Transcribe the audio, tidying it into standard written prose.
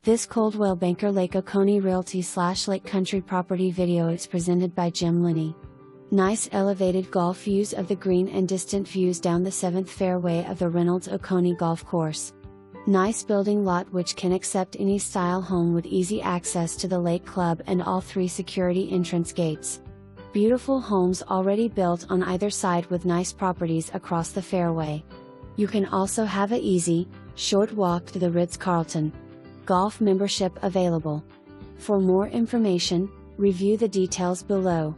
This Coldwell Banker Lake Oconee Realty / Lake Country property video is presented by JLinney. Nice elevated golf views of the green and distant views down the 7th fairway of the Reynolds Oconee Golf Course. Nice building lot which can accept any style home with easy access to the lake club and all 3 security entrance gates. Beautiful homes already built on either side with nice properties across the fairway. You can also have a easy, short walk to the Ritz-Carlton. Golf membership available. For more information, review the details below.